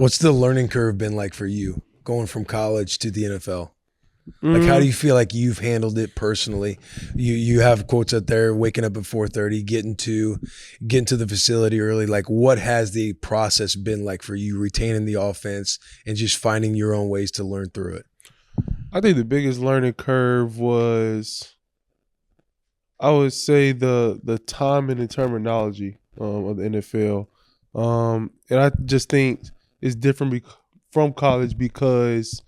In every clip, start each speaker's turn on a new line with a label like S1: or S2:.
S1: What's the learning curve been like for you going from college to the NFL? Like, how do you feel like you've handled it personally? You have quotes out there, waking up at 4:30, getting to the facility early. Like, what has the process been like for you, retaining the offense and just finding your own ways to learn through it?
S2: I think the biggest learning curve was, I would say, the time and the terminology of the NFL. And I just think it's different from college because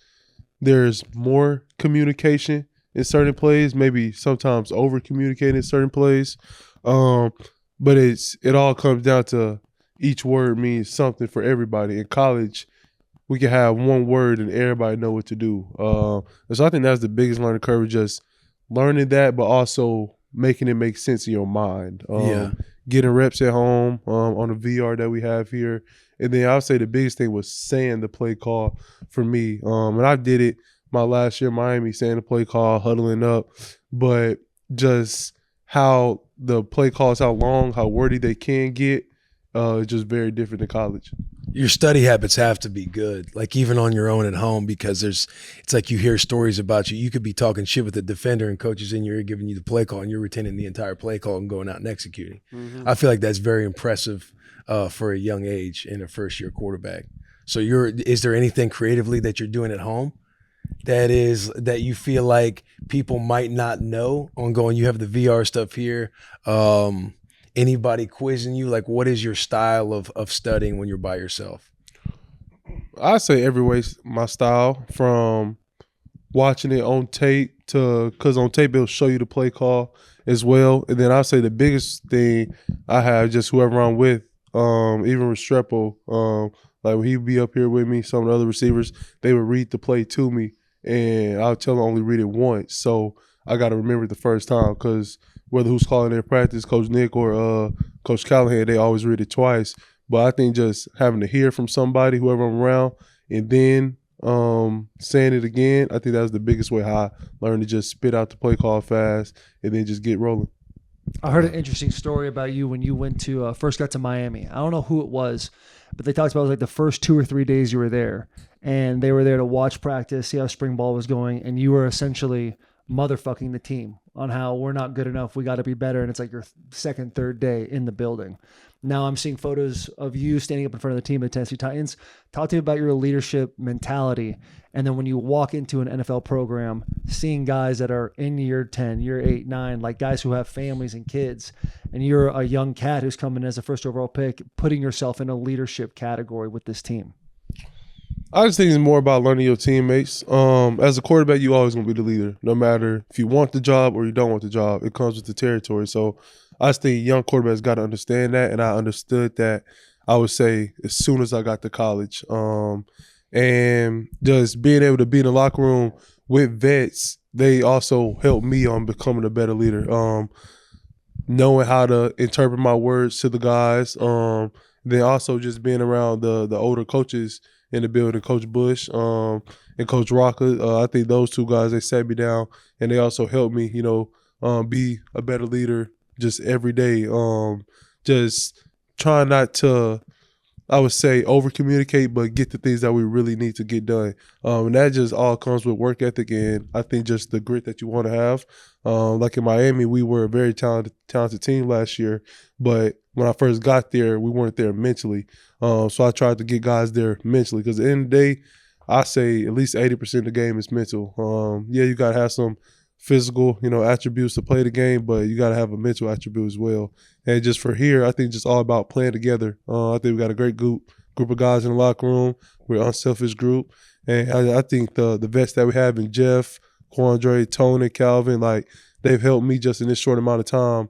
S2: there's more communication in certain plays, maybe sometimes over communicating in certain plays. But it all comes down to each word means something for everybody. In college, we can have one word and everybody know what to do. And so I think that's the biggest learning curve, just learning that, but also making it make sense in your mind. Getting reps at home on the VR that we have here. And then I would say the biggest thing was saying the play call for me. And I did it my last year in Miami, saying the play call, huddling up. But just how the play calls, how long, how wordy they can get, is just very different than college.
S1: Your study habits have to be good, like even on your own at home, because it's like you hear stories about you. You could be talking shit with the defender and coaches in your ear giving you the play call and you're retaining the entire play call and going out and executing. Mm-hmm. I feel like that's very impressive for a young age and a first-year quarterback. So is there anything creatively that you're doing at home that you feel like people might not know ongoing? You have the VR stuff here. Anybody quizzing you? Like, what is your style of studying when you're by yourself?
S2: I say every way my style, from watching it on tape because on tape it'll show you the play call as well. And then I say the biggest thing I have, just whoever I'm with, even Restrepo, like when he'd be up here with me, some of the other receivers, they would read the play to me, and I'll tell them only read it once. So I got to remember it the first time, because whether who's calling their practice, Coach Nick or Coach Callahan, they always read it twice. But I think just having to hear from somebody, whoever I'm around, and then saying it again, I think that's the biggest way how I learned to just spit out the play call fast and then just get rolling.
S3: I heard an interesting story about you when you went to first got to Miami. I don't know who it was, but they talked about it was like the first 2 or 3 days you were there, and they were there to watch practice, see how spring ball was going, and you were essentially motherfucking the team on how we're not good enough, we got to be better, and it's like your second, third day in the building. Now I'm seeing photos of you standing up in front of the team, the Tennessee Titans. Talk to me about your leadership mentality, and then when you walk into an NFL program, seeing guys that are in year 10, year 8, 9, like guys who have families and kids, and you're a young cat who's coming as a first overall pick, putting yourself in a leadership category with this team.
S2: I just think it's more about learning your teammates. As a quarterback, you always going to be the leader, no matter if you want the job or you don't want the job. It comes with the territory. So I just think young quarterbacks got to understand that, and I understood that, I would say, as soon as I got to college. And just being able to be in the locker room with vets, they also helped me on becoming a better leader. Knowing how to interpret my words to the guys. Then also just being around the older coaches in the building, Coach Bush and Coach Rocker. I think those two guys, they sat me down and they also helped me, be a better leader just every day. Just trying not to, I would say, over communicate, but get the things that we really need to get done. And that just all comes with work ethic, and I think just the grit that you want to have. Like in Miami, we were a very talented team last year, but when I first got there, we weren't there mentally. So I tried to get guys there mentally, because at the end of the day, I say at least 80% of the game is mental. Yeah, you got to have some physical, attributes to play the game, but you got to have a mental attribute as well. And just for here, I think just all about playing together. I think we got a great group of guys in the locker room. We're an unselfish group. And I think the vets that we have in Jeff, Quandre, Tony, Calvin, like, they've helped me just in this short amount of time,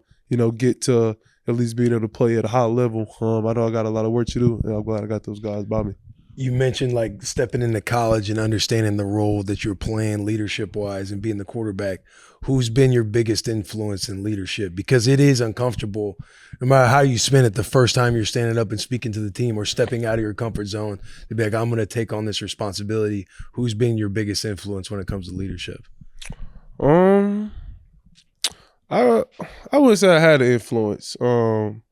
S2: get to at least being able to play at a high level. I know I got a lot of work to do, and I'm glad I got those guys by me.
S1: You mentioned like stepping into college and understanding the role that you're playing leadership-wise and being the quarterback. Who's been your biggest influence in leadership? Because it is uncomfortable, no matter how you spin it, the first time you're standing up and speaking to the team or stepping out of your comfort zone to be like, I'm going to take on this responsibility. Who's been your biggest influence when it comes to leadership?
S2: I wouldn't say I had an influence on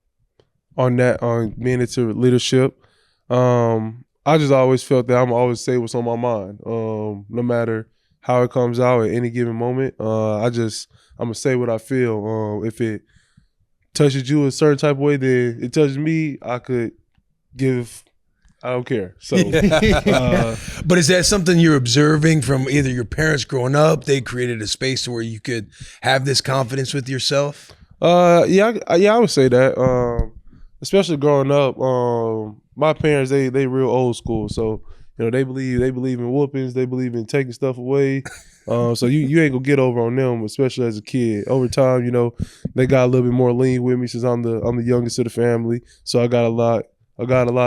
S2: being into leadership. I just always felt that I'm always say what's on my mind, no matter how it comes out at any given moment. I'm gonna say what I feel. If it touches you a certain type of way, then it touches me. I could give. I don't care. So,
S1: But is that something you're observing from either your parents growing up? They created a space to where you could have this confidence with yourself?
S2: yeah, I would say that. Especially growing up, my parents they real old school, so they believe in whoopings, they believe in taking stuff away. So you ain't gonna get over on them, especially as a kid. Over time, they got a little bit more lean with me since I'm the youngest of the family, so I got a lot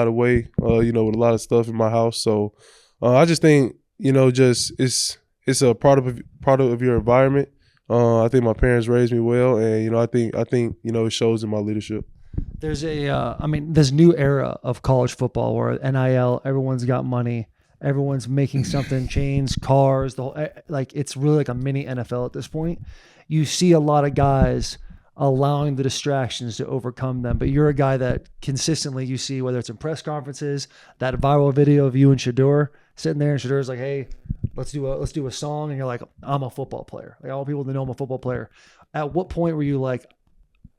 S2: of weight, with a lot of stuff in my house. So I just think just it's a product of your environment. I think my parents raised me well, and I think it shows in my leadership.
S3: There's this new era of college football where NIL, everyone's got money, everyone's making something, chains, cars, the whole, it's really like a mini NFL at this point. You see a lot of guys allowing the distractions to overcome them, but you're a guy that consistently you see, whether it's in press conferences, that viral video of you and Shador sitting there, and Shador's like, "Hey, let's do a song," and you're like, "I'm a football player." Like, I want people to know I'm a football player. At what point were you like?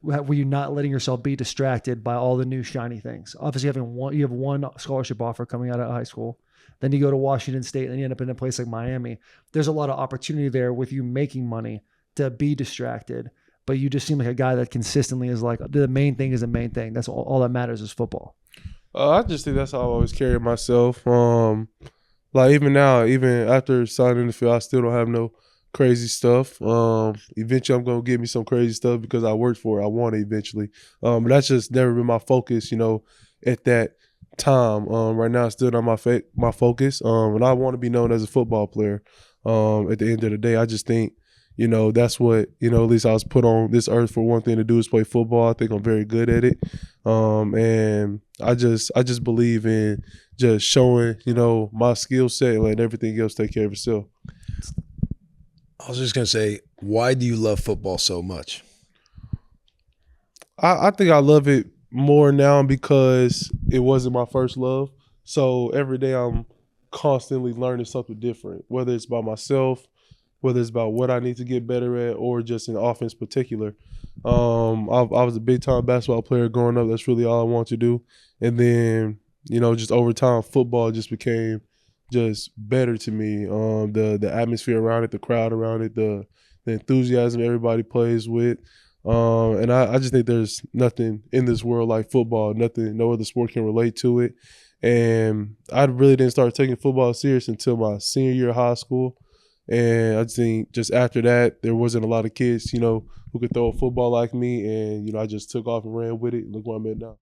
S3: Were you not letting yourself be distracted by all the new shiny things? Obviously, you have one scholarship offer coming out of high school. Then you go to Washington State, and then you end up in a place like Miami. There's a lot of opportunity there with you making money to be distracted, but you just seem like a guy that consistently is like, the main thing is the main thing. That's all that matters is football.
S2: I just think that's how I always carry myself. Like even now, even after signing the field, I still don't have no crazy stuff. Eventually I'm gonna get me some crazy stuff because I worked for it. I want it eventually. But that's just never been my focus, at that time. Right now it's still not my focus. And I want to be known as a football player. At the end of the day, I just think, that's what, at least I was put on this earth for. One thing to do is play football. I think I'm very good at it. And I just believe in just showing, my skill set and letting everything else take care of itself.
S1: I was just going to say, why do you love football so much?
S2: I think I love it more now because it wasn't my first love. So every day I'm constantly learning something different, whether it's about myself, whether it's about what I need to get better at, or just in offense particular. I was a big-time basketball player growing up. That's really all I wanted to do. And then, just over time, football just became just better to me. The atmosphere around it, the crowd around it, the enthusiasm everybody plays with. And I just think there's nothing in this world like football. No other sport can relate to it. And I really didn't start taking football serious until my senior year of high school. And I think just after that, there wasn't a lot of kids, who could throw a football like me. And, I just took off and ran with it. Look where I'm at now.